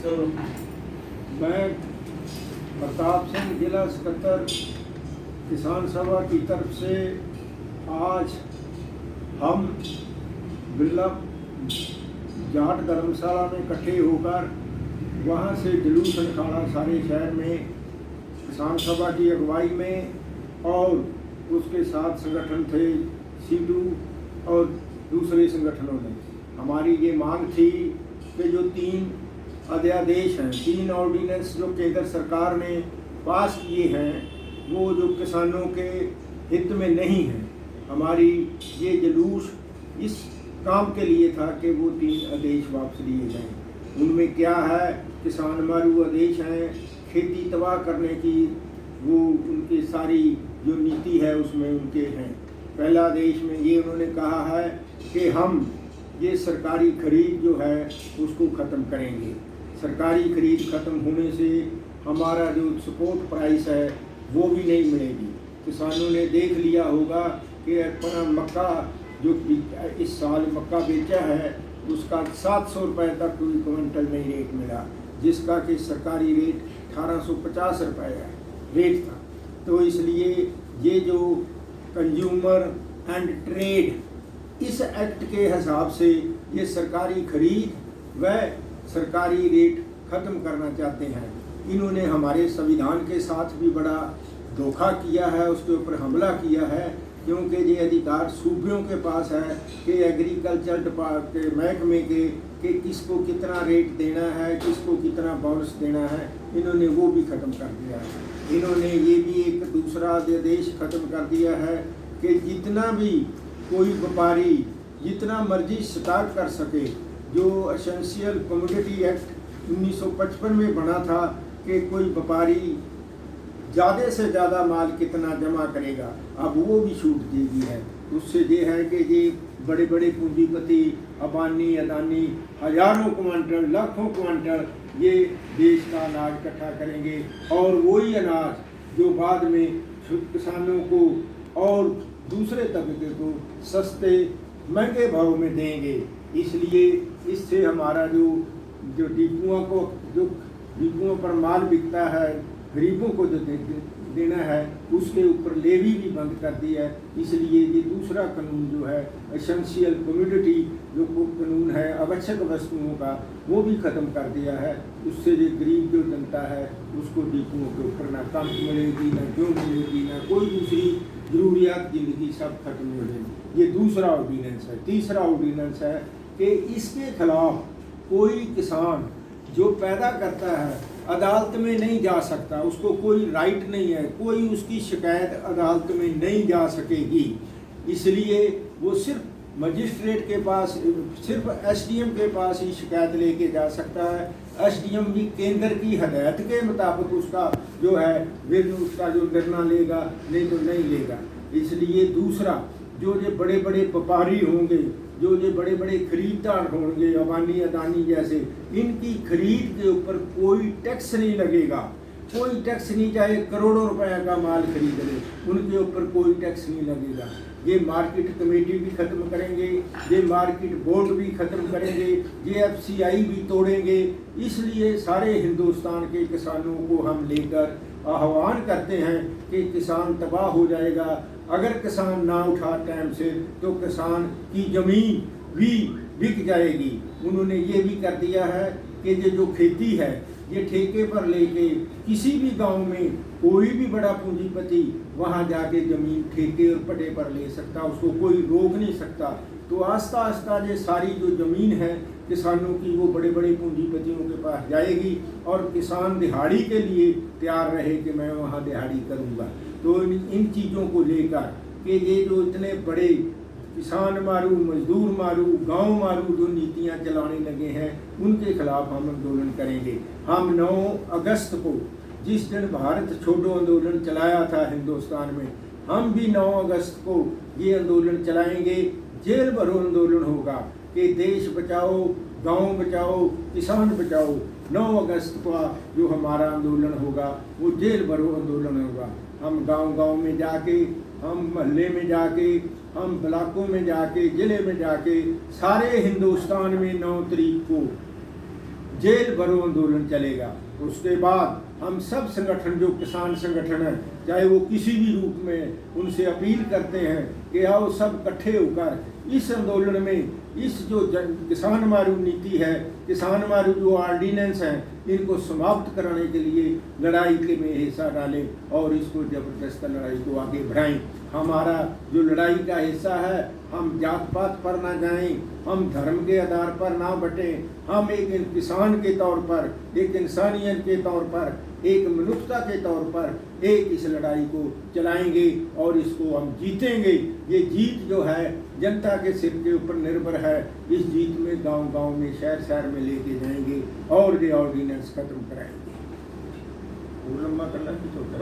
मैं प्रताप सिंह, जिला सकत्तर किसान सभा की तरफ से आज हम बिरला जाट धर्मशाला में इकट्ठे होकर वहाँ से जुलूस निकाला सारे शहर में किसान सभा की अगुवाई में, और उसके साथ संगठन थे सीटू और दूसरे संगठनों ने। हमारी ये मांग थी कि जो 3 अध्यादेश हैं, 3 ऑर्डिनेंस जो केंद्र सरकार ने पास किए हैं, वो जो किसानों के हित में नहीं हैं। हमारी ये जुलूस इस काम के लिए था कि वो 3 आदेश वापस लिए जाएं। उनमें क्या है? किसान मारू आदेश हैं, खेती तबाह करने की वो उनकी सारी जो नीति है उसमें उनके हैं। पहला आदेश में ये उन्होंने कहा है कि हम ये सरकारी खरीद जो है उसको ख़त्म करेंगे। सरकारी खरीद ख़त्म होने से हमारा जो सपोर्ट प्राइस है वो भी नहीं मिलेगी। किसानों ने देख लिया होगा कि अपना मक्का जो इस साल मक्का बेचा है उसका 700 रुपये तक कोई क्विंटल नहीं रेट मिला, जिसका कि सरकारी रेट 1850 रुपये है रेट था। तो इसलिए ये जो कंज्यूमर एंड ट्रेड इस एक्ट के हिसाब से ये सरकारी खरीद व सरकारी रेट ख़त्म करना चाहते हैं। इन्होंने हमारे संविधान के साथ भी बड़ा धोखा किया है, उसके ऊपर हमला किया है, क्योंकि ये अधिकार सूबियों के पास है कि एग्रीकल्चर डिपार्टमेंट के महकमे के कि किसको कितना रेट देना है, किसको कितना बोनस देना है। इन्होंने वो भी ख़त्म कर दिया है। इन्होंने ये भी एक दूसरा आदेश ख़त्म कर दिया है कि जितना भी कोई व्यापारी जितना मर्जी स्टॉक कर सके, जो एसेंशियल कमोडिटी एक्ट 1955 में बना था कि कोई व्यापारी ज़्यादा से ज़्यादा माल कितना जमा करेगा, अब वो भी छूट दी गई है। उससे ये है कि ये बड़े बड़े पूंजीपति अबानी अदानी हज़ारों क्वांटल लाखों क्वांटल ये देश का अनाज इकट्ठा करेंगे, और वही अनाज जो बाद में किसानों को और दूसरे तबके को सस्ते महंगे भाव में देंगे। इसलिए इससे हमारा जो डिपुओं पर माल बिकता है, गरीबों को जो देना है उसके ऊपर लेवी भी बंद कर दी है। इसलिए ये दूसरा कानून जो है एसेंशियल कमोडिटी जो कानून है आवश्यक वस्तुओं का, वो भी ख़त्म कर दिया है। उससे जो गरीब जो जनता है उसको डिपुओं के ऊपर ना कम मिलेगी, ना क्यों मिलेगी, ना कोई दूसरी ज़रूरियात ज़िंदगी, सब खत्म हो जाएगी। ये दूसरा ऑर्डिनेंस है। तीसरा ऑर्डिनेंस है कि इसके खिलाफ कोई किसान जो पैदा करता है अदालत में नहीं जा सकता, उसको कोई राइट नहीं है, कोई उसकी शिकायत अदालत में नहीं जा सकेगी। इसलिए वो सिर्फ मजिस्ट्रेट के पास, सिर्फ एसडीएम के पास ही शिकायत लेके जा सकता है। एसडीएम भी केंद्र की हदायत के मुताबिक उसका जो है फिर उसका जो निर्णय लेगा, नहीं तो नहीं लेगा। इसलिए दूसरा जो ये बड़े बड़े व्यापारी होंगे, जो ये बड़े बड़े खरीदार होंगे अबानी अदानी जैसे, इनकी खरीद के ऊपर कोई टैक्स नहीं लगेगा। कोई टैक्स नहीं, चाहे करोड़ों रुपए का माल खरीद ले, उनके ऊपर कोई टैक्स नहीं लगेगा। ये मार्केट कमेटी भी ख़त्म करेंगे, ये मार्केट बोर्ड भी ख़त्म करेंगे, ये एफसीआई भी तोड़ेंगे। इसलिए सारे हिंदुस्तान के किसानों को हम लेकर आह्वान करते हैं कि किसान तबाह हो जाएगा अगर किसान ना उठा टाइम से, तो किसान की ज़मीन भी बिक जाएगी। उन्होंने ये भी कर दिया है कि ये जो खेती है ये ठेके पर लेके किसी भी गांव में कोई भी बड़ा पूंजीपति वहां जाके ज़मीन ठेके और पट्टे पर ले सकता, उसको कोई रोक नहीं सकता। तो आस्ता आस्ता ये सारी जो ज़मीन है किसानों की वो बड़े बड़े पूंजीपतियों के पास जाएगी, और किसान दिहाड़ी के लिए तैयार रहे कि मैं वहाँ दिहाड़ी करूँगा। तो इन चीज़ों को लेकर कि ये जो इतने बड़े किसान मारू, मजदूर मारू, गांव मारू जो नीतियां चलाने लगे हैं, उनके खिलाफ हम आंदोलन करेंगे। हम 9 अगस्त को, जिस दिन भारत छोड़ो आंदोलन चलाया था हिंदुस्तान में, हम भी 9 अगस्त को ये आंदोलन चलाएंगे। जेल भरो आंदोलन होगा कि देश बचाओ, गांव बचाओ, किसान बचाओ। 9 अगस्त का जो हमारा आंदोलन होगा वो जेल भरो आंदोलन होगा। हम गांव-गांव में जाके, हम मोहल्ले में जाके, हम ब्लॉकों में जाके, ज़िले में जाके, सारे हिंदुस्तान में 9 तारीख को जेल भरो आंदोलन चलेगा। उसके बाद हम सब संगठन जो किसान संगठन है, चाहे वो किसी भी रूप में, उनसे अपील करते हैं कि आओ सब इकट्ठे होकर इस आंदोलन में, इस जो किसान मारू नीति है, किसान मारू जो ऑर्डिनेंस हैं, इनको समाप्त कराने के लिए लड़ाई के में हिस्सा डालें और इसको जबरदस्त लड़ाई को आगे बढ़ाएं। हमारा जो लड़ाई का हिस्सा है, हम जात पात पर ना जाएं, हम धर्म के आधार पर ना बटें, हम एक किसान के तौर पर, एक इंसानियत के तौर पर, एक मनुष्यता के तौर पर एक इस लड़ाई को चलाएंगे और इसको हम जीतेंगे। ये जीत जो है जनता के सिर के ऊपर निर्भर है। इस जीत में गांव-गांव में, शहर-शहर में लेके जाएंगे और ये ऑर्डिनेंस खत्म कराएंगे। लंबा करना भी तो